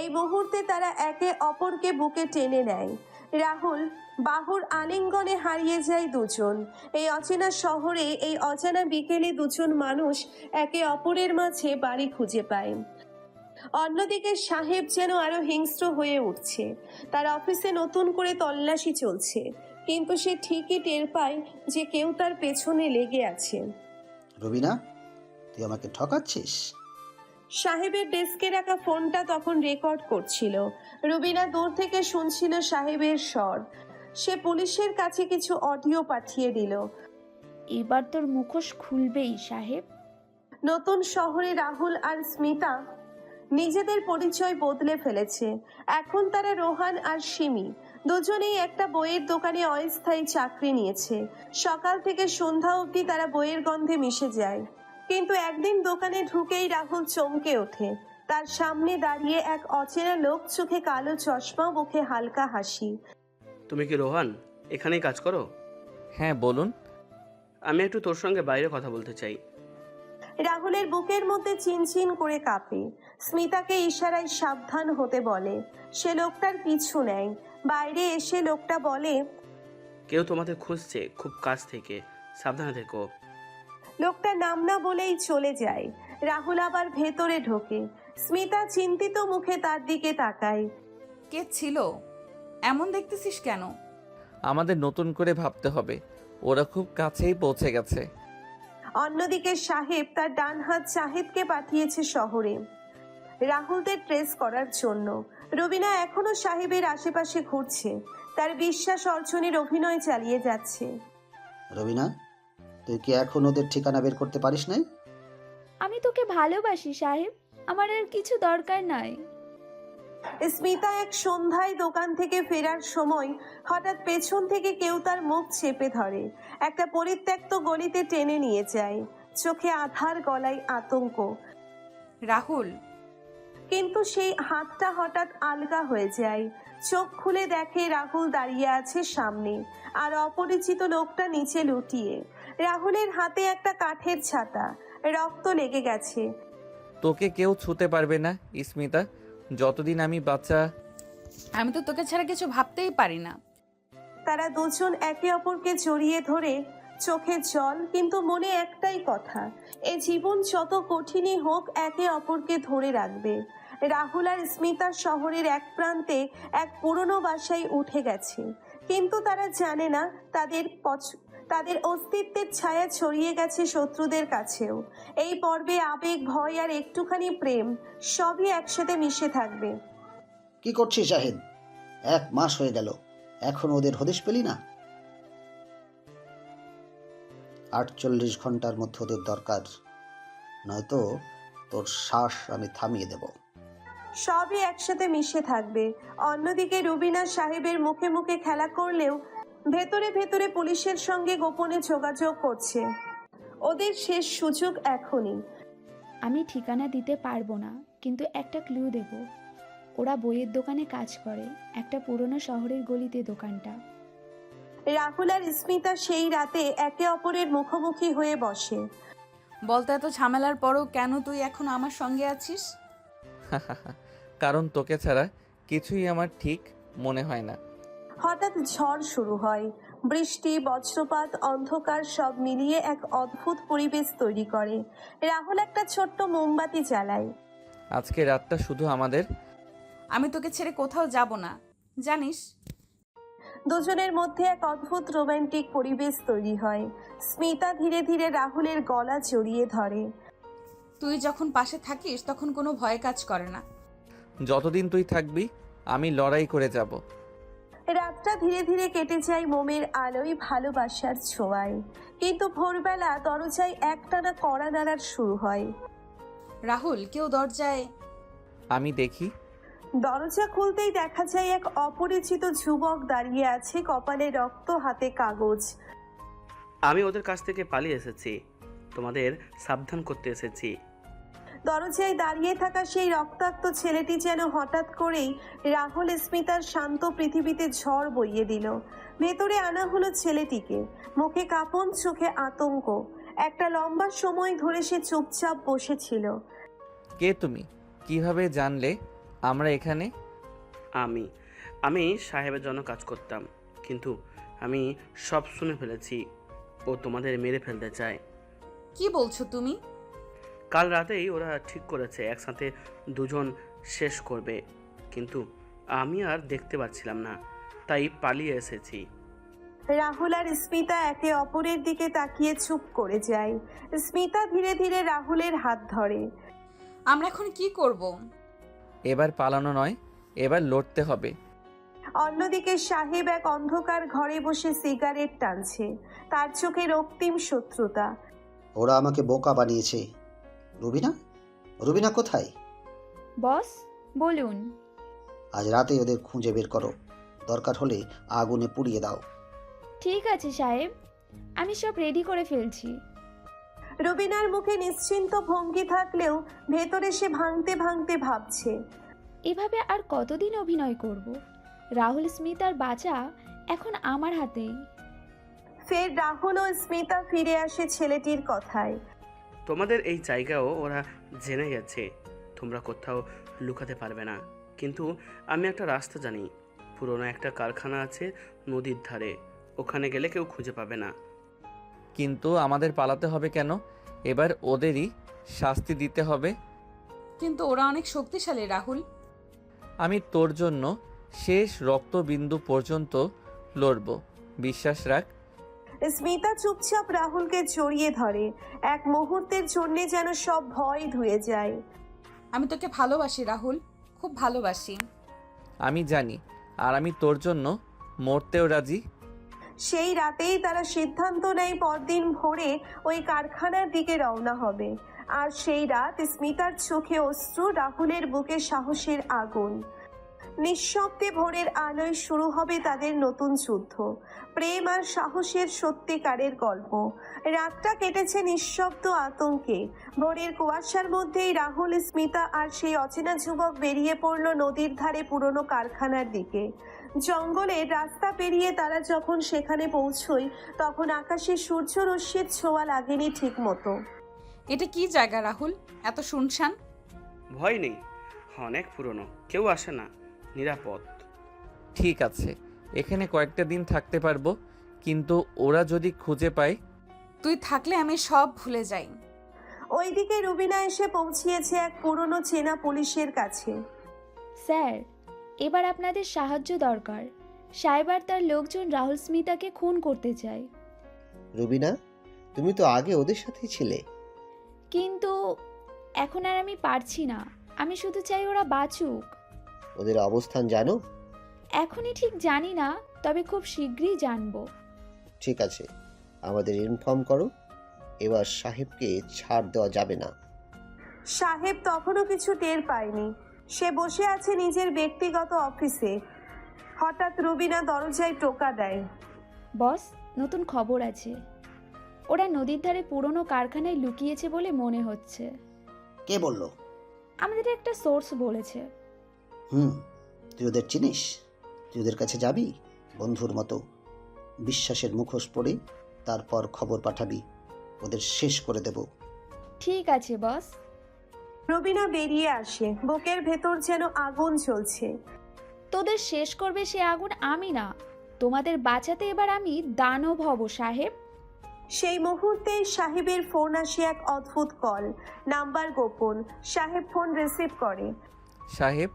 এই মুহূর্তে তারা একে অপরকে বুকে টেনে নেয়। রাহুল বাহুর আলিঙ্গনে হারিয়ে যায় দুজন। এই অচেনা শহরে এই অজানা বিকেলে দুজন মানুষ একে অপরের মাঝে বাড়ি খুঁজে পায়। অন্যদিকে সাহেব যেন আরো হিংস্র হয়ে উঠছে। তার অফিসে নতুন করে তল্লাশি চলছে, কিন্তু সে ঠিকই টের পায় যে কেউ তার পেছনে লেগে আছে। রবিনা, তুই আমাকে ঠকাচ্ছিস? সাহেবের ডেস্কে রাখা ফোনটা তখন রেকর্ড করছিল। রুবিনা দূর থেকে শুনছিল সাহেবের স্বর। সে পুলিশের কাছে কিছু অডিও পাঠিয়ে দিল। এবার তোর মুখোশ খুলবেই সাহেব। নতুন শহরে রাহুল আর স্মিতা নিজেদের পরিচয় বদলে ফেলেছে। এখন তারা রোহান আর সিমি দুজনেই একটা বইয়ের দোকানে অস্থায়ী চাকরি নিয়েছে। সকাল থেকে সন্ধ্যা অবধি তারা বইয়ের গন্ধে মিশে যায়। কিন্তু একদিন দোকানে ঢুকেই রাহুল চমকে ওঠে। তার সামনে দাঁড়িয়ে এক অচেনা লোক, চোখে কালো চশমা, মুখে হালকা হাসি। তুমি কি রোহান? এখানেই কাজ করো? হ্যাঁ বলুন। আমি একটু তোর সঙ্গে বাইরে কথা বলতে চাই। রাহুলের বুকের মধ্যে চিনচিন করে কাঁপে। স্মিতাকে ইশারায় সাবধান হতে বলে। সে লোকটার পিছু নেয়। বাইরে এসে লোকটা বলে, কেউ তোমাদের খুঁজছে খুব কাছ থেকে, সাবধানে থেকো। লোকটা নাম না বলেই চলে যায়। রাহুল আবার ভেতরে ঢোকে। স্মিতা চিন্তিত মুখে তার দিকে তাকায়। কে ছিল? এমন দেখতেছিস কেন? আমাদের নতুন করে ভাবতে হবে, ওরা খুব কাছেই পৌঁছে গেছে। অন্যদিকে সাহেব তার ডান হাত জাহিদকে পাঠিয়েছে শহরে রাহুলদের ট্রেস করার জন্য। রবিনা এখনো সাহেবের আশেপাশে ঘুরছে, তার বিশ্বাস অর্জনের অভিনয় চালিয়ে যাচ্ছে। রবিনা, তুই কি এখন ওদের ঠিকানা বের করতে পারিস নাই? আমি তোকে ভালোবাসি সাহেব, আমার আর কিছু দরকার নাই। স্মিতা এক সন্ধ্যায় দোকান থেকে ফেরার সময় হঠাৎ পেছন থেকে কেউ তার মুখ চেপে ধরে। একটা পরিত্যক্ত গলিতে টেনে নিয়ে যায়। চোখে আধার, গলায় আতঙ্ক। রাহুল। কিন্তু সেই হাতটা হঠাৎ আলগা হয়ে যায়। চোখ খুলে দেখে রাহুল দাঁড়িয়ে আছে সামনে, আর অপরিচিত লোকটা নিচে লুটিয়ে। রাহুলের হাতে একটা কাঠের ছাতা, রক্ত লেগে গেছে। তোকে কেউ ছুতে পারবে না স্মিতা, যতদিন আমি বাচ্চা। আমি তো তোকে ছাড়া কিছু ভাবতেই পারি না। তারা দুজন একে অপরকে জড়িয়ে ধরে, চোখে জল, কিন্তু মনে একটাই কথা, এ জীবন যত কঠিনই হোক একে অপরকে ধরে রাখবে। রাহুল আর স্মিতা শহরের এক প্রান্তে এক পুরনো বাসায় উঠে গেছে, কিন্তু তারা জানে না তাদের অস্তিত্বের ছায়া ছড়িয়ে গেছে শত্রুদের কাছেও। এই পর্বে আবেগ, ভয় আর একটুখানি প্রেম সবই একসাথে মিশে থাকবে। কি করছিস শাহিদ? 1 মাস হয়ে গেল, এখন ওদের হদিশ পেলি না? 48 ঘন্টার মধ্যে ওদের দরকার, নয়তো তোর শ্বাস আমি থামিয়ে দেব। সবই একসাথে মিশে থাকবে। অন্যদিকে রুবিনা সাহেবের মুখে মুখে খেলা করলেও ভেতরে ভেতরে পুলিশের সঙ্গে গোপনে যোগাযোগ করছে। ওদের শেষ সুযোগ এখনই। আমি ঠিকানা দিতে পারবো না, কিন্তু একটা ক্লু দেব। ওরা বইয়ের দোকানে কাজ করে, একটা পুরনো শহরের গলিতে দোকানটা। রাহুল আর স্মিতা সেই রাতে একে অপরের মুখোমুখি হয়ে বসে। বলতে এত ঝামেলার পরও কেন তুই এখন আমার সঙ্গে আছিস? কারণ তোকে ছাড়া কিছুই আমার ঠিক মনে হয় না। হঠাৎ ঝড় শুরু হয়। বৃষ্টি, বজ্রপাত, অন্ধকার সব মিলিয়ে এক অদ্ভুত পরিবেশ তৈরি করে। রাহুল একটা ছোট্ট মোমবাতি জ্বালায়। আজকে রাতটা শুধু আমাদের। আমি তোকে ছেড়ে কোথাও যাব না, জানিস? দুজনের মধ্যে এক অদ্ভুত রোমান্টিক পরিবেশ তৈরি হয়। স্মিতা ধীরে ধীরে রাহুলের গলা জড়িয়ে ধরে। তুই যখন পাশে থাকিস তখন কোনো ভয় কাজ করে না। যতদিন তুই থাকবি আমি লড়াই করে যাব। রাতটা ধীরে ধীরে কেটে যায় মোমের আলোয়, ভালোবাসার ছোঁয়ায়। কিন্তু ভোরবেলা দরজায় একটানা কড়া নাড়ার শুরু হয়। রাহুল, কেউ দরজায়। আমি দেখি। দরজা খুলতেই দেখা যায় এক অপরিচিত যুবক দাঁড়িয়ে আছে, কপালে রক্ত, হাতে কাগজ। আমি ওদের কাছ থেকে পালিয়ে এসেছি, তোমাদের সাবধান করতে এসেছি। দরজায় দাঁড়িয়ে থাকা সেই রক্তাক্ত ছেলেটি যেন হঠাৎ করেই রাহুল স্মিতার শান্ত পৃথিবীতে ঝড় বইয়ে দিল। ভেতরে আনা হলো ছেলেটিকে, মুখে কাঁপন, চোখে আতঙ্ক। একটা লম্বা সময় ধরে সে চুপচাপ বসেছিল। কে তুমি? কিভাবে জানলে আমরা এখানে? আমি আমি সাহেবের জন্য কাজ করতাম, কিন্তু আমি সব শুনে ফেলেছি। ও তোমাদের মেরে ফেলতে চায়। কি বলছো তুমি? কাল রাতেই ওরা ঠিক করেছে একসাথে দুজন শেষ করবে, কিন্তু আমি আর দেখতে পাচ্ছিলাম না, তাই পালিয়ে এসেছি। রাহুল আর স্মিতা একে অপরের দিকে তাকিয়ে চুপ করে যায়। স্মিতা ধীরে ধীরে রাহুলের হাত ধরে। আমরা এখন কি করব? এবার পালানো নয়, এবার লড়তে হবে। অন্যদিকে সাহেব এক অন্ধকার ঘরে বসে সিগারেট টানছে। তার চোখে রক্তিম শত্রুতা। ওরা আমাকে বোকা বানিয়েছে। রুবিনা, রুবিনা কোথায়? বস বলুন। আজ রাতে ওদের খুঁজে বের করো, দরকার হলে আগুনে পুড়িয়ে দাও। ঠিক আছে সাহেব, আমি সব রেডি করে ফেলছি। রুবিনার মুখে নিশ্চিন্ত ভঙ্গি থাকলেও ভেতরে সে ভাঙতে ভাঙতে ভাবছে। এভাবে আর কতদিন অভিনয় করব? রাহুল স্মিতার বাঁচা এখন আমার হাতেই। ফের রাহুল ও স্মিতা ফিরে আসে ছেলেটির কথায়। তোমাদের এই জায়গাও ওরা জেনে গেছে, তোমরা কোথাও লুকাতে পারবে না। কিন্তু আমি একটা রাস্তা জানি, পুরনো একটা কারখানা আছে নদীর ধারে, ওখানে গেলে কেউ খুঁজে পাবে না। কিন্তু আমাদের পালাতে হবে কেন? এবার ওদেরই শাস্তি দিতে হবে। কিন্তু ওরা অনেক শক্তিশালী রাহুল। আমি তোর জন্য শেষ রক্তবিন্দু পর্যন্ত লড়ব, বিশ্বাস রাখ। স্মিতা চুপচাপ রাহুলকে জড়িয়ে ধরে। এক মুহূর্তের জন্য যেন সব ভয় ধুয়ে যায়। আমি তোকে ভালোবাসি রাহুল, খুব ভালোবাসি। আমি জানি, আর আমি তোর জন্য মরতেও রাজি। সেই রাতেই তারা সিদ্ধান্ত নেয় পরদিন ভোরে ওই কারখানার দিকে রওনা হবে। আর সেই রাত স্মিতার চোখে অশ্রু, রাহুলের বুকে সাহসের আগুন। নিঃশব্দে ভোরের আলোয় শুরু হবে তাদের নতুন যুদ্ধ, প্রেম আর সাহসের সত্যিকারের গল্প। রাতটা কেটেছে নিঃশব্দ আতঙ্কে। ভোরের কুয়াশার মধ্যেই রাহুল, স্মিতা আর সেই অচেনা যুবক বেরিয়ে পড়ল নদীর ধারে পুরনো কারখানার দিকে। জঙ্গলের রাস্তা পেরিয়ে তারা যখন সেখানে পৌঁছয়, তখন আকাশে সূর্যরশ্মির ছোঁয়া লাগেনি ঠিক মতো। এটা কি জায়গা রাহুল, এত শুনশান? ভয় নেই, অনেক পুরনো, কেউ আসে না, নিরাপদ। ঠিক আছে, এখানে কয়েকটা দিন থাকতে পারবো, কিন্তু ওরা যদি খুঁজে পায়? তুই থাকলে আমি সব ভুলে যাই। ওইদিকে রুবিনা এসে পৌঁছিয়েছে এক পুরনো চেনা পুলিশের কাছে। স্যার, এবার আপনাদের সাহায্য দরকার। সাহেব আর তার লোকজন রাহুল স্মিতাকে খুন করতে চায়। রুবিনা, তুমি তো আগে ওদের সাথেই ছিলে। কিন্তু এখন আর আমি পারছি না। আমি শুধু চাই ওরা বাঁচুক। ওদের অবস্থান জানো? এখনই ঠিক জানি না, তবে খুব শীঘ্রই জানবো। ঠিক আছে, আমাদের ইনফর্ম করো। এবার সাহেবকে ছাড় দেওয়া যাবে না। সাহেব তখনও কিছু টের পায়নি। সে বসে আছে নিজের ব্যক্তিগত অফিসে। হঠাৎ রুবিনা দরজায় টোকা দেয়। বস, নতুন খবর আছে। ওরা নদীর ধারে পুরনো কারখানায় লুকিয়েছে বলে মনে হচ্ছে। কে বললো? আমাদের একটা সোর্স বলেছে। তুই ওদের চিনিস? তুই ওদের কাছে যাবি বন্ধুর মতো, বিশ্বাসের মুখোশ পরে, তারপর খবর পাঠাবি। ওদের শেষ করে দেব। ঠিক আছে বস। রুবিনা বেরিয়ে আসে, বুকের ভেতর যেন আগুন জ্বলছে। তোদের শেষ করবে সে আগুন আমি না, তোমাদের বাঁচাতে এবার আমি দানব হব সাহেব। সেই মুহূর্তেই সাহেবের ফোন আসে, এক অদ্ভুত কল, নাম্বার গোপন। সাহেব ফোন রিসিভ করে। সাহেব,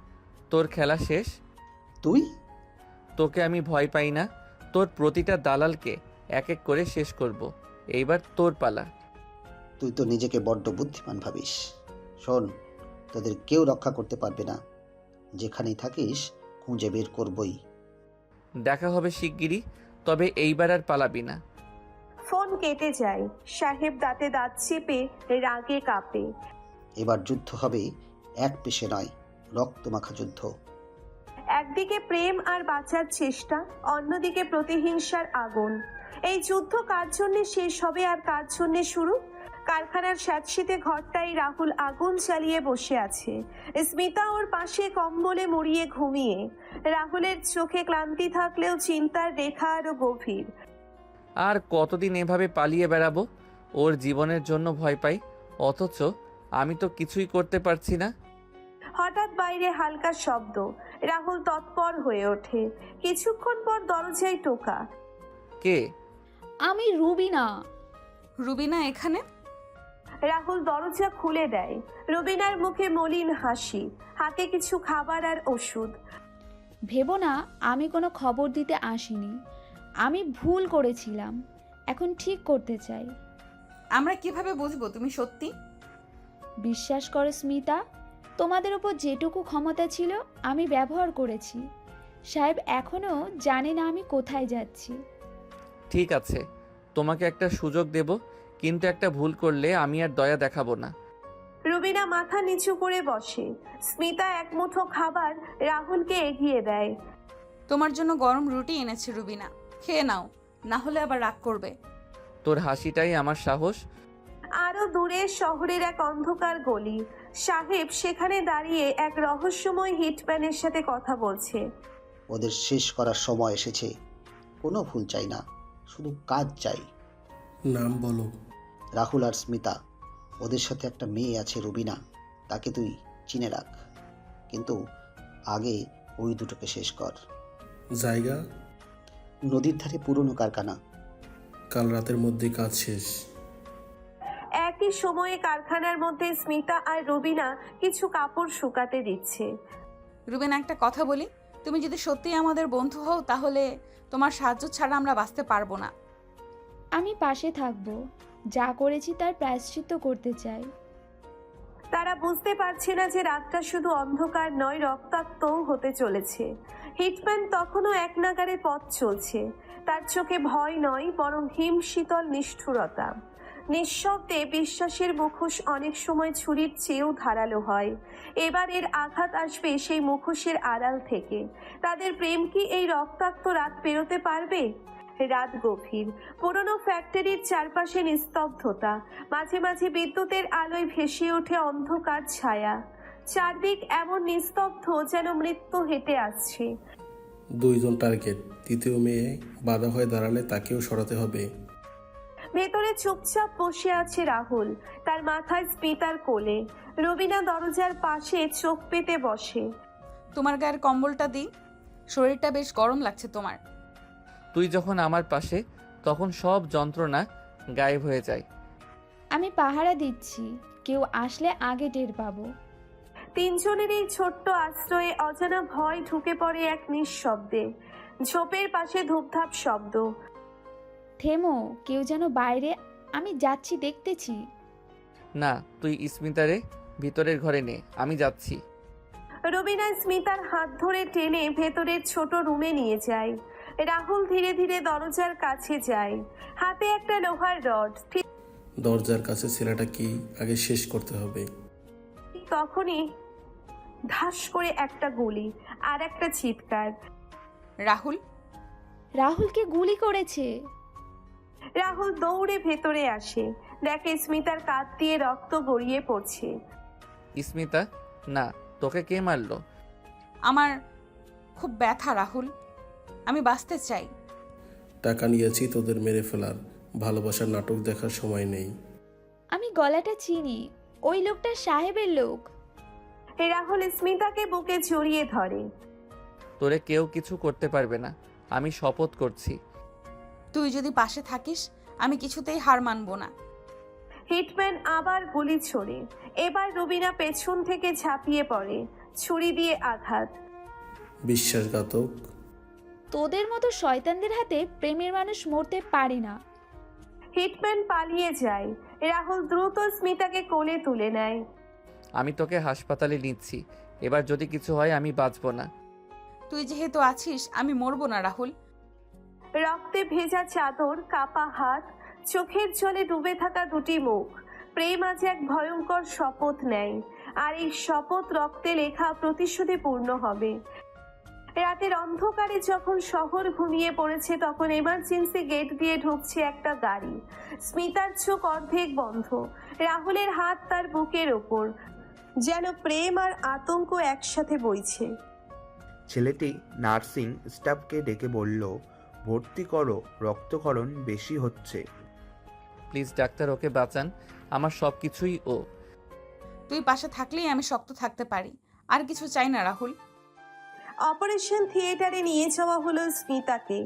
তোর খেলা শেষ। তুই? তোকে আমি ভয় পাই না। তোর প্রতিটা দালালকে এক এক করে শেষ করব। এইবার তোর পালা। তুই তো নিজেকে বড্ড বুদ্ধিমান ভাবিস। শোন, তোদের কেউ রক্ষা করতে পারবে না। যেখানেই থাকিস খুঁজে বের করবই। দেখা হবে শিগগিরই, তবে এইবার আর পালাবি না। ফোন কেটে যায়। সাহেব দাঁতে দাঁত চেপে রাগে কাঁপে। এবার যুদ্ধ হবে এক পেশে নয়, রক্তমাখা যুদ্ধ। একদিকে প্রেম আর বাঁচার চেষ্টা, অন্যদিকে প্রতিহিংসার আগুন। এই যুদ্ধ কার জন্যে শেষ হবে আর কার জন্যে শুরু? কারখানার স্যাঁতসেঁতে ঘরটাই রাহুল আগুন চালিয়ে বসে আছে। স্মিতা ওর পাশে কম্বলে মুড়িয়ে ঘুমিয়ে। রাহুলের চোখে ক্লান্তি থাকলেও চিন্তার রেখা আরো গভীর। আর কতদিন এভাবে পালিয়ে বেড়াবো? ওর জীবনের জন্য ভয় পাই, অথচ আমি তো কিছুই করতে পারছি না। হঠাৎ বাইরে হালকা শব্দ। রাহুল তৎপর হয়ে ওঠে। কিছুক্ষণ পর দরজায় টোকা। কে? আমি রুবিনা। রুবিনা এখানে? রাহুল দরজা খুলে দেয়। রুবিনার মুখে মলিন হাসি, হাতে কিছু খাবার আর ওষুধ। ভেবো না আমি কোনো খবর দিতে আসিনি। আমি ভুল করেছিলাম, এখন ঠিক করতে চাই। আমরা কিভাবে বুঝবো তুমি সত্যি? বিশ্বাস করো স্মিতা, তোমাদের উপর যেটুকু ক্ষমতা ছিল আমি ব্যবহার করেছি। সাহেব এখনও জানে না আমি কোথায় যাচ্ছি। ঠিক আছে, তোমাকে একটা সুযোগ দেব, কিন্তু একটা ভুল করলে আমি আর দয়া দেখাবো না। রুবিনা মাথা নিচু করে বসে। স্মিতা এক মুঠো খাবার রাহুলকে এগিয়ে দেয়। তোমার জন্য গরম রুটি এনেছে রুবিনা, খেয়ে নাও, না হলে আবার রাগ করবে। তোর হাসিটাই আমার সাহস। আরো দূরে শহরের এক অন্ধকার গলি। সাহেব সেখানে দাঁড়িয়ে এক রহস্যময় হিটম্যানের সাথে কথা বলছে। ওদের শেষ করার সময় এসেছে। কোনো ভুল চাই না, শুধু কাজ চাই। নাম বলো। রাহুল আর স্মিতা। ওদের সাথে একটা মেয়ে আছে রুবিনা, তাকে তুই চিনে রাখ, কিন্তু আগে ওই দুটোকে শেষ কর। জায়গা? নদীর ধারে পুরনো কারখানা। কাল রাতের মধ্যে কাজ শেষ। একই সময়ে কারখানার মধ্যে স্মিতা আর রুবিনা কিছু কাপড় শুকাতে দিচ্ছে। রুবিনা, একটা কথা বলি, তুমি যদি সত্যিই আমাদের বন্ধু হও তাহলে তোমার সাহায্য ছাড়া আমরা বাঁচতে পারবো না। আমি পাশে থাকবো, যা করেছি তার প্রায়শ্চিত্ত করতে চাই। তারা বুঝতে পারছে না যে রাতটা শুধু অন্ধকার নয়, রক্তাক্তও হতে চলেছে। হিটম্যান তখনও এক নাগারে পথ চলছে। তার চোখে ভয় নয়, বরং হিম শীতল নিষ্ঠুরতা। নিঃশব্দে বিশ্বাসের মুখোশ অনেক সময় ছুরির চেয়েও ধারালো হয়। এবার এর আঘাত আসবে সেই মুখোশের আড়াল থেকে। তাদের প্রেম কি এই রক্তাক্ত রাত পেরোতে পারবে? রাত গভীর। পুরনো ফ্যাক্টরির চারপাশে নিস্তব্ধতা। মাঝে মাঝে বিদ্যুতের আলোয় ভেসে ওঠে অন্ধকার ছায়া। চারদিক এমন নিস্তব্ধ যেন মৃত্যু হেঁটে আসছে। 2 জন টার্গেট, তৃতীয় মেয়ে বাধা হয়ে দাঁড়ালে তাকেও সরাতে হবে। ভেতরে চুপচাপ বসে আছে রাহুল, তার মাথায় স্মিতার কোলে। রবিনা দরজার পাশে চোখ পেতে বসে। তোমার গায়ের কম্বলটা দিই, শরীরটা বেশ গরম লাগছে তোমার। তুই যখন আমার পাশে, তখন সব যন্ত্রণা গায়েব হয়ে যায়। আমি পাহারা দিচ্ছি, কেউ আসলে আগে টের পাবো। তিনজনের এই ছোট্ট আশ্রয়ে অজানা ভয় ঢুকে পড়ে এক নিঃশব্দে। ঝোপের পাশে ধূপধাপ শব্দ। থেমো, কেউ যেন বাইরে। আমি যাচ্ছি, দেখতেছি। না, তুই স্মিতারে ভিতরের ঘরে নে, আমি যাচ্ছি। রবিনা স্মিতার হাত ধরে টেনে ভেতরের ছোট রুমে নিয়ে যায়। রাহুল ধীরে ধীরে দরজার কাছে যায়, হাতে একটা লোহার রড। ঠিক দরজার কাছে ছেলেটা কি আগে শেষ করতে হবে। তখনই ধাস করে একটা গুলি আর একটা চিৎকার। রাহুল! রাহুলকে গুলি করেছে। রাহুল দৌড়ে ভেতরে আসে, দেখে স্মিতার কাঁধ দিয়ে রক্ত গড়িয়ে পড়ছে। স্মিতা, না, তোকে কে মারলো? আমার খুব ব্যথা রাহুল, আমি বাঁচতে চাই। টাকা নিয়েছি তোদের মেরে ফেলার, ভালোবাসার নাটক দেখার সময় নেই। আমি গলাটা চিনি, ওই লোকটা সাহেবের লোক। রাহুল স্মিতাকে বুকে জড়িয়ে ধরে। তোরে কেউ কিছু করতে পারবে না, আমি শপথ করছি। তুই যদি পাশে থাকিস আমি কিছুতেই হার মানবো না। হিটম্যান আবার গুলি ছোড়ে। এবার রুবিনা পেছন থেকে ঝাঁপিয়ে পড়ে, ছুরি দিয়ে আঘাত। বিশ্বাসঘাতক। তোদের মতো শয়তানদের হাতে প্রেমের মানুষ মরতে পারে না। হিটম্যান পালিয়ে যায়। রাহুল দ্রুত স্মিতাকে কোলে তুলে নেয়। আমি তোকে হাসপাতালে নিচ্ছি, এবার যদি কিছু হয় আমি বাঁচবো না। তুই যেহেতু আছিস আমি মরবো না রাহুল। রক্তে ভেজা চাদর, কাপা হাত, চোখের জলে ডুবে থাকা দুটি মুখ। প্রেম আজ এক ভয়ঙ্কর শপথ নেয়, আর এই শপথ রক্তে লেখা প্রতিশোধে পূর্ণ হবে। রাতের অন্ধকারে যখন শহর ঘুমিয়ে পড়েছে, তখন এমার্জেন্সি গেট দিয়ে ঢুকছে একটা গাড়ি। স্মিতার চোখ অর্ধেক বন্ধ। রাহুলের হাত তার বুকের ওপর, যেন প্রেম আর আতঙ্ক একসাথে বইছে। ছেলেটি নার্সিং স্টাফকে ডেকে বলল, ভর্তি করো, রক্তক্ষরণ বেশি হচ্ছে। প্লিজ ডাক্তার, ওকে বাঁচান, আমার সব কিছুই ও। তুই পাশে থাকলেই আমি শক্ত থাকতে পারি। আর কিছু চাই না রাহুল। অপারেশন থিয়েটারে নিয়ে যাওয়া হলো স্মিতাকে।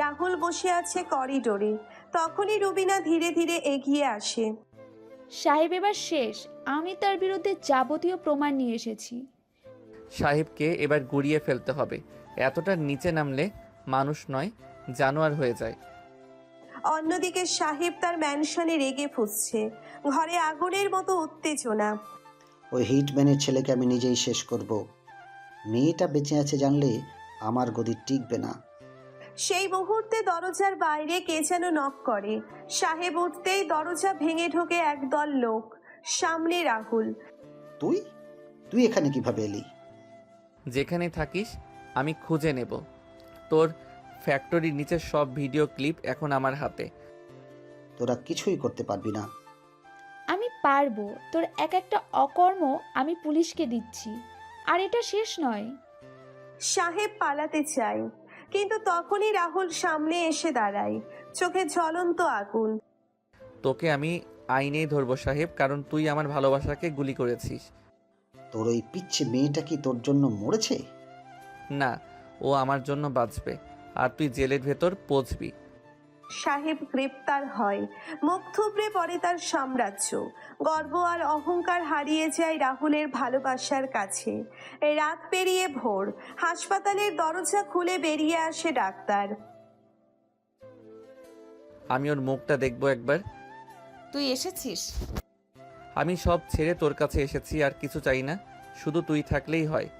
রাহুল বসে আছে করিডোরে। তখনই রুবিনা ধীরে ধীরে এগিয়ে আসে। সাহেব এবার শেষ, আমি তার বিরুদ্ধে যাবতীয় প্রমাণ নিয়ে এসেছি। সাহেবকে এবার গুড়িয়ে ফেলতে হবে। এতটা নিচে নামলে মানুষ নয়, জানোয়ার হয়ে যায়। অন্যদিকে সাহেব তার ম্যানশনে রেগে ফুঁসছে। ঘরে আগুনের মতো উত্তেজনা। ওই হিটম্যানের ছেলেকে আমি নিজেই শেষ করব। মেয়েটা বেঁচে আছে জানলে আমার গদি টিকবে না। সেই মুহূর্তে দরজার বাইরে কে যেন নক করে। সাহেব উঠতেই দরজা ভেঙে ঢোকে একদল লোক। সামনে রাহুল। তুই তুই এখানে কিভাবে এলি? যেখানে থাকিস আমি খুঁজে নেব। তোর ফ্যাক্টরির নিচের সব ভিডিও ক্লিপ এখন আমার হাতে। তোরা কিছুই করতে পারবি না। আমি পারবো, তোর এক একটা অকর্ম আমি পুলিশকে দিচ্ছি। আর এটা শেষ নয়। সাহেব পালাতে চায়, কিন্তু তখনই রাহুল সামনে এসে দাঁড়ায়, চোখে জ্বলন্ত আগুন। তোকে আমি আইনেই ধরবো সাহেব, কারণ তুই আমার ভালোবাসাকে গুলি করেছিস। তোর ওই পিচ্ছি মেয়েটা কি তোর জন্য মরেছে? না, ও আমার জন্য বাঁচবে, আর তুই জেলের ভেতর পচবি। সাহেব গ্রেপ্তার হয়। মুখ থুবড়ে পড়ে তার সাম্রাজ্য। গর্ব আর অহংকার হারিয়ে যায় রাহুলের ভালোবাসার কাছে। রাত পেরিয়ে ভোর। হাসপাতালের দরজা খুলে বেরিয়ে আসে ডাক্তার। আমি ওর মুখটা দেখবো একবার। তুই এসেছিস? আমি সব ছেড়ে তোর কাছে এসেছি, আর কিছু চাই না, শুধু তুই থাকলেই হয়।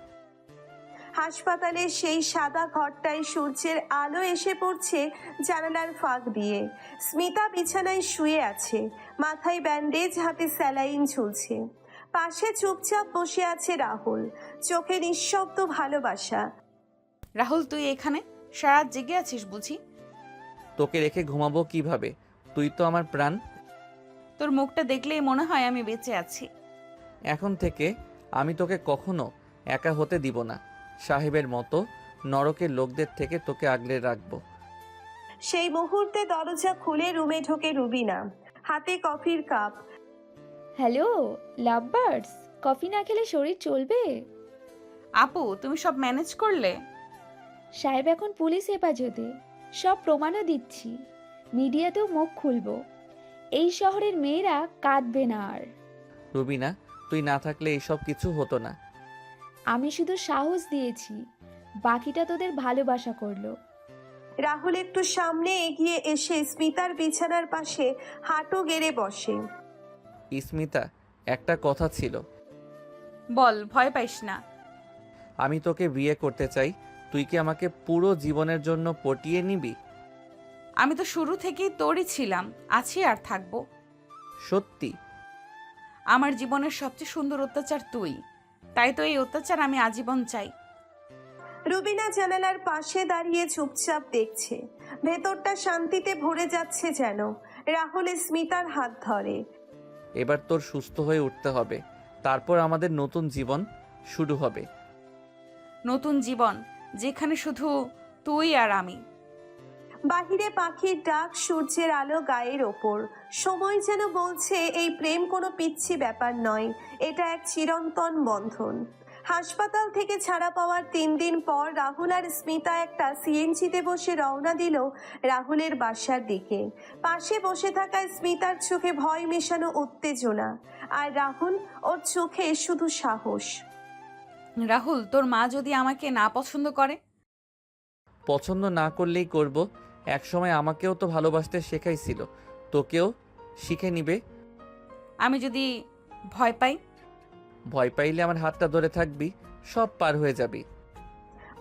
হাসপাতালের সেই সাদা ঘরটায় সূর্যের আলো এসে পড়ছে জানালার ফাঁক দিয়ে। স্মিতা বিছানায় শুয়ে আছে, মাথায় ব্যান্ডেজ, হাতে স্যালাইন ঝুলছে। পাশে চুপচাপ বসে আছে রাহুল, চোখে নিঃশব্দ ভালোবাসা। রাহুল তুই এখানে সারাত জেগে আছিস বুঝি? তোকে রেখে ঘুমাবো কিভাবে? তুই তো আমার প্রাণ। তোর মুখটা দেখলেই মনে হয় আমি বেঁচে আছি। এখন থেকে আমি তোকে কখনো একা হতে দিব না। সাহেবের মতো নরকের লোকদের থেকে তোকে আগলে রাখবো। সেই মুহূর্তে দরজা খুলে রুমে ঢোকে রুবিনা, হাতে কফির কাপ। হ্যালো লাভবার্ডস, কফি না খেলে শরীর চলবে? আপু তুমি সব ম্যানেজ করলে? সাহেব এখন পুলিশ হেফাজতে, সব প্রমাণও দিচ্ছি। মিডিয়াতেও মুখ খুলবো। এই শহরের মেয়েরা কাঁদবে না আর। রুবিনা, তুই না থাকলে এইসব কিছু হতো না। আমি শুধু সাহস দিয়েছি, বাকিটা তোদের ভালোবাসা করলো। রাহুল একটু সামনে এগিয়ে এসে স্মিতার বিছানার পাশে হাঁটু গেড়ে বসে। স্মিতা, একটা কথা ছিল। বল, ভয় পাইস না। আমি তোকে বিয়ে করতে চাই। তুই কি আমাকে পুরো জীবনের জন্য পটিয়ে নিবি? আমি তো শুরু থেকেই তোরই ছিলাম, আছি আর থাকবো। সত্যি? আমার জীবনের সবচেয়ে সুন্দর অত্যাচার তুই, তাই তো এই অত্যাচার আমি আজীবন চাই। রুবিনা জানালার পাশে দাঁড়িয়ে চুপচাপ দেখছে। ভেতরটা শান্তিতে ভরে যাচ্ছে যেন। রাহুল স্মিতার হাত ধরে। এবার তোর সুস্থ হয়ে উঠতে হবে, তারপর আমাদের নতুন জীবন শুরু হবে। নতুন জীবন যেখানে শুধু তুই আর আমি। বাহিরে পাখির ডাক, সূর্যের আলো গায়ের ওপর। সময় যেন বলছে এই প্রেম কোনো পিচ্ছি ব্যাপার নয়, এটা এক চিরন্তন বন্ধন। হাসপাতাল থেকে ছাড়া পাওয়ার 3 দিন পর রাহুল আর স্মিতা একটা সিএনজিতে বসে রওনা দিল রাহুলের বাসার দিকে। পাশে বসে থাকা স্মিতার চোখে ভয় মেশানো উত্তেজনা, আর রাহুল, ওর চোখে শুধু সাহস। রাহুল, তোর মা যদি আমাকে না পছন্দ করে? পছন্দ না করলেই করব। একসময় আমাকেও তো ভালোবাসতে শেখাইছিল, তোকেও শিখে নিবে। আমি যদি ভয় পাই? ভয় পাইলে আমার হাতটা ধরে থাকবি, সব পার হয়ে যাবি।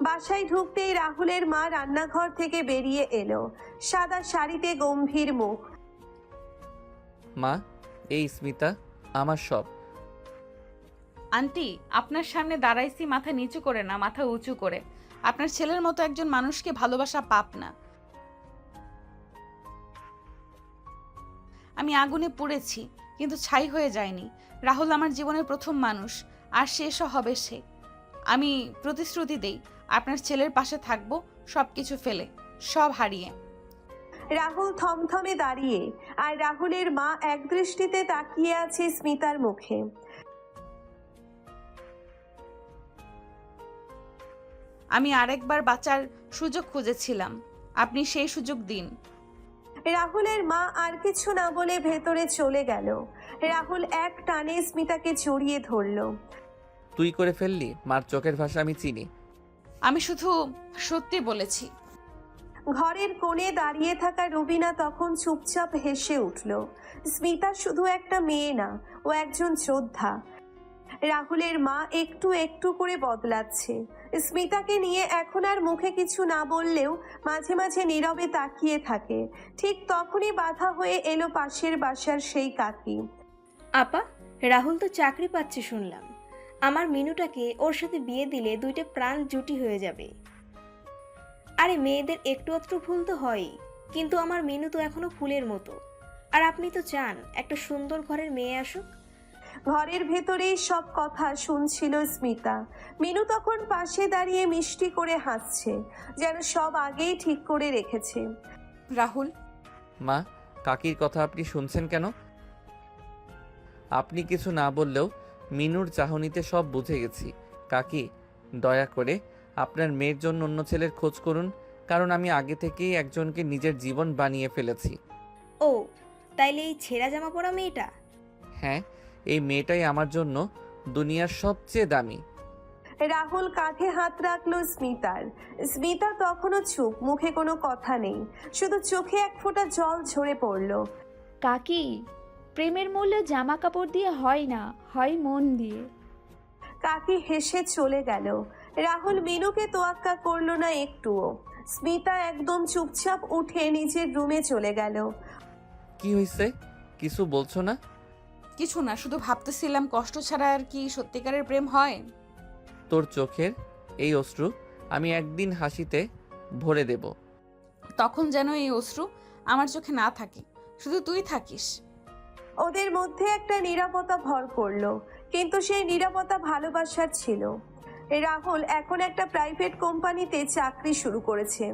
বাসায় ঢুকতেই রাহুলের মা রান্নাঘর থেকে বেরিয়ে এলো, সাদা শাড়িতে, গম্ভীর মুখ। মা, এই স্মিতা আমার সব। আন্টি, আপনার সামনে দাঁড়াইছি মাথা নিচু করে না, মাথা উঁচু করে। আপনার ছেলের মতো একজন মানুষকে ভালোবাসা পাপ না। আমি আগুনে পুড়েছি, কিন্তু ছাই হয়ে যায়নি। রাহুল আমার জীবনের প্রথম মানুষ, আর শেষও হবে সে। আমি প্রতিশ্রুতি দেই, আপনার ছেলের পাশে থাকবো, সব কিছু ফেলে, সব হারিয়ে। রাহুল থমথমে দাঁড়িয়ে, আর রাহুলের মা একদৃষ্টিতে তাকিয়ে আছে স্মিতার মুখে। আমি আরেকবার বাঁচার সুযোগ খুঁজেছিলাম, আপনি সেই সুযোগ দিন। রাহুলের মা আর কিছু না বলে ভেতরে চলে গেল। রাহুল এক টানে স্মিতাকে জড়িয়ে ধরল। তুই করে ফেললি, মার চোখের ভাষা আমি চিনি। আমি শুধু সত্যি বলেছি। ঘরের কোণে দাঁড়িয়ে থাকা রুবিনা তখন চুপচাপ হেসে উঠল। স্মিতা শুধু একটা মেয়ে না, ও একজন যোদ্ধা। রাহুলের মা একটু একটু করে বদলাচ্ছে। স্মিতাকে নিয়ে এখন আর মুখে কিছু না বললেও মাঝে মাঝে নীরবে তাকিয়ে থাকে। ঠিক তখনই বাধা হয়ে এলো পাশের বাসার সেই কাকি। আপা, রাহুল তো চাকরি পাচ্ছে শুনলাম। আমার মিনুটাকে ওর সাথে বিয়ে দিলে দুইটা প্রাণ জুটি হয়ে যাবে। আরে মেয়েদের একটু আধটু ভুল তো হয়ই, কিন্তু আমার মিনু তো এখনো ফুলের মতো। আর আপনি তো চান একটা সুন্দর ঘরের মেয়ে আসুক। ঘরের ভেতরেই সব কথা শুনছিল স্মিতা। মিনু তখন পাশে দাঁড়িয়ে মিষ্টি করে হাসছে, যেন সব আগেই ঠিক করে রেখেছে। রাহুল, মা, কাকির কথা আপনি শুনছেন কেন? আপনি কিছু না বললেও মিনুর চাহনিতে সব বুঝে গেছি। কাকি, দয়া করে আপনার মেয়ের জন্য অন্য ছেলের খোঁজ করুন, কারণ আমি আগে থেকেই একজনকে নিজের জীবন বানিয়ে ফেলেছি। ও, তাইলে এই ছেঁড়া জামা পরা মেয়েটা? হ্যাঁ, এই মেয়েটাই আমার জন্য দুনিয়ার সবচেয়ে দামি। রাহুল কাঁধে হাত রাখলো স্মিতার। স্মিতা তখনও চুপ, মুখে কোনো কথা নেই, শুধু চোখে এক ফোঁটা জল ঝরে পড়ল। কাকি, প্রেমের মূল্য জামা কাপড় দিয়ে হয় না, হয় মন দিয়ে। কাকি হেসে চলে গেল। রাহুল মিনুকে তোয়াক্কা করলো না একটুও। স্মিতা একদম চুপচাপ উঠে নিজের রুমে চলে গেল। কি হয়েছে? কিছু বলছো না? কিছু না, শুধু ভাবতেছিলাম কষ্ট ছাড়া আর কি সত্যিকারের প্রেম হয়। তোর চোখের এই অশ্রু আমি একদিন হাসিতে ভরে দেব। তখন যেন এই অশ্রু আমার চোখে না থাকে, শুধু তুই থাকিস। ওদের মধ্যে একটা নীরবতা ভর করলো, কিন্তু সেই নীরবতা ভালোবাসার ছিল। রাহুল এখন একটা প্রাইভেট কোম্পানিতে চাকরি শুরু করেছে।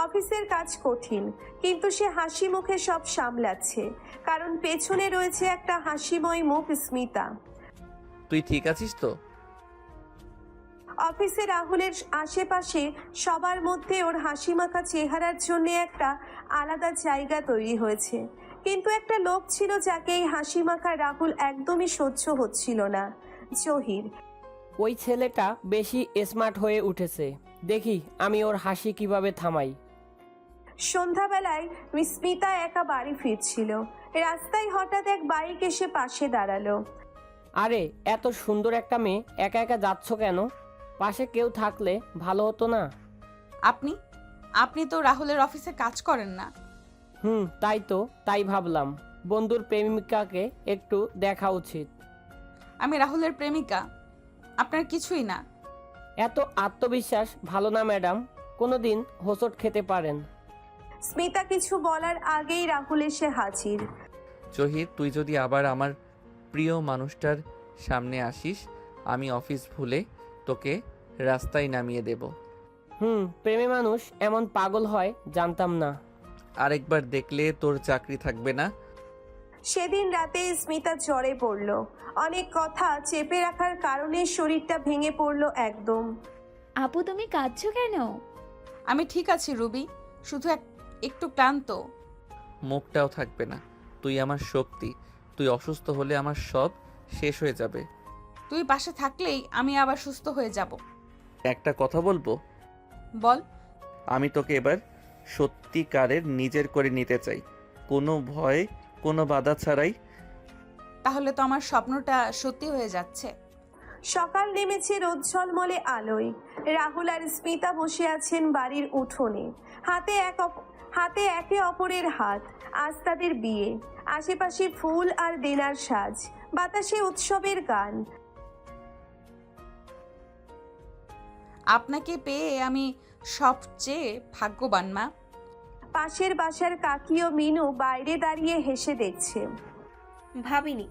অফিসের কাজ কঠিন, কিন্তু সে হাসি মুখে সব সামলাচ্ছে, কারণ পেছনে রয়েছে একটা হাসিময় মুখ স্মিতা। তুই ঠিক আছিস তো? অফিসে রাহুলের আশেপাশে সবার মধ্যে ওর হাসি মাখা চেহারার জন্য একটা আলাদা জায়গা তৈরি হয়েছে, কিন্তু একটা লোক ছিল যাকে এই হাসি মাখা রাহুল একদমই সহ্য হচ্ছিল না, জহির। ওই ছেলেটা বেশি স্মার্ট হয়ে উঠেছে, দেখি আমি ওর হাসি কিভাবে থামাই। সন্ধ্যাবেলায় স্মিতা একা বাড়ি ফিরছিল। রাস্তায় হঠাৎ এক বাইক এসে পাশে দাঁড়ালো। আরে, এত সুন্দর একটা মেয়ে একা একা যাচ্ছ কেন? পাশে কেউ থাকলে ভালো হতো না? আপনি তো রাহুলের অফিসে কাজ করেন না? তাই তো, তাই ভাবলাম বন্ধুর প্রেমিকাকে একটু দেখা উচিত। আমি রাহুলের প্রেমিকা, আপনার কিছুই না। এত আত্মবিশ্বাস ভালো না ম্যাডাম, কোনোদিন হোঁচট খেতে পারেন। স্মিতা কিছু বলার আগেই রাহুল এসে হাজির। জহির, তুই যদি আবার আমার প্রিয় মানুষটার সামনে আসিস, আমি অফিস ভুলে তোকে রাস্তায় নামিয়ে দেব। প্রেমে মানুষ এমন পাগল হয় জানতাম না। আরেকবার দেখলে তোর চাকরি থাকবে না। সেদিন রাতে স্মিতা জ্বরে পড়ল। অনেক কথা চেপে রাখার কারণে শরীরটা ভেঙে পড়ল একদম। আপু, তুমি কাঁদছো কেন? আমি ঠিক আছি রুবি, শুধু একটু ক্লান্ত। মুখটাও থাকবে না। তুই আমার শক্তি। তুই অসুস্থ হলে আমার সব শেষ হয়ে যাবে। তুই পাশে থাকলেই আমি আবার সুস্থ হয়ে যাব। একটা কথা বলবো? বল। আমি তোকে এবার সত্যিকারের নিজের করে নিতে চাই, কোনো ভয়, কোনো বাধা ছাড়াই। তাহলে তো আমার স্বপ্নটা সত্যি হয়ে যাচ্ছে। সকাল নেমেছে রোদ ঝলমলে আলোয়। রাহুল আর স্মিতা বসে আছেন বাড়ির উঠোনে, হাতে একে অপরের হাত। আজ তাদের বিয়ে। আশেপাশে ফুল আর দেনার সাজ, বাতাসে উৎসবের গান। আপনাকে পেয়ে আমি সবচেয়ে ভাগ্যবান মা। পাশের বাসার কাকি ও মিনু বাইরে দাঁড়িয়ে হেসে দেখছে। ভাবিনি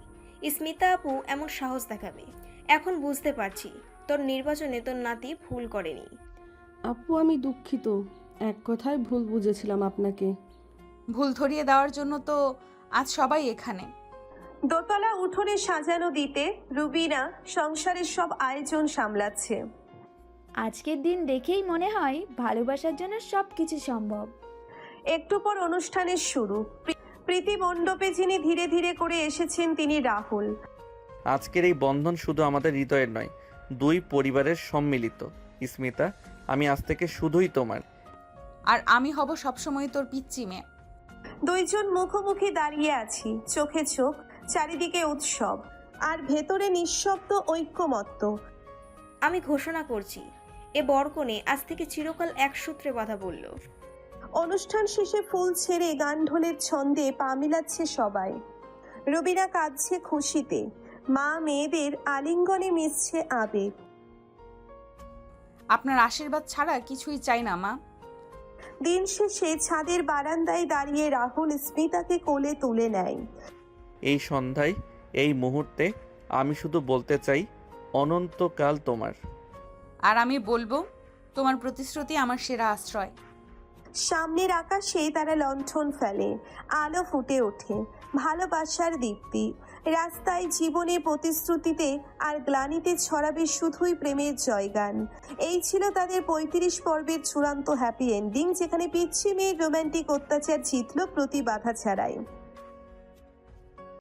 স্মিতা আপু এমন সাহস দেখাবে। এখন বুঝতে পারছি তোর নির্বাচনে তোর নাতি ভুল করেনি। আপু, আমি দুঃখিত, এক কথায় ভুল বুঝেছিলাম আপনাকে। ভুল ধরিয়ে দেওয়ার জন্য তো আজ সবাই এখানে। দোতলা উঠোনে সাজানো দিতে রুবিনা সংসারের সব আয়োজন সামলাচ্ছে। আজকের দিন দেখেই মনে হয় ভালোবাসার জন্য সব কিছু সম্ভব। একটু পর অনুষ্ঠানের শুরু। প্রীতি মণ্ডপে যিনি ধীরে ধীরে করে এসেছেন তিনি রাহুল। আজকের এই বন্ধন শুধু আমাদের হৃদয়ের নয়, দুই পরিবারের সম্মিলিত। স্মিতা, আমি আজ থেকে শুধুই তোমার। আর আমি হব সবসময় তোর পিচ্চি মেয়ে। দুইজন মুখোমুখি দাঁড়িয়ে আছি, চোখে চোখ, চারিদিকে উৎসব আর ভেতরে নিঃশব্দ ঐক্যমত্য। আমি ঘোষণা করছি, এ বরকনে আজ থেকে চিরকাল এক সূত্রে বাঁধা বলল। অনুষ্ঠান শেষে ফুল ছেড়ে গান ঢোলের ছন্দে পা মিলাচ্ছে সবাই। রবিনা কাঁদছে খুশিতে, মা মেয়েদের আলিঙ্গনে মিশছে আবেগ। আপনার আশীর্বাদ ছাড়া কিছুই চাই না মা। দিন শেষে ছাদের বারান্দায় দাঁড়িয়ে রাহুল স্মিতাকে কোলে তুলে নেয়। এই সন্ধ্যায়, এই মুহূর্তে আমি শুধু বলতে চাই, অনন্তকাল তোমার। আর আমি বলবো, তোমার প্রতিশ্রুতি আমার সেরা আশ্রয়। সামনের আকাশে তারা লণ্ঠন ফেলে, আলো ফুটে ওঠে, ভালোবাসার দীপ্তি। রাস্তায়, জীবনে, প্রতিশ্রুতিতে আর গ্লানিতে ছড়াবে শুধুই প্রেমের জয়গান। এই ছিল তাদের ৩৫ পর্বের চূড়ান্ত হ্যাপি এন্ডিং, যেখানে পিচ্ছি মেয়ের রোম্যান্টিক অত্যাচার জিতল প্রতি বাধা ছাড়াই।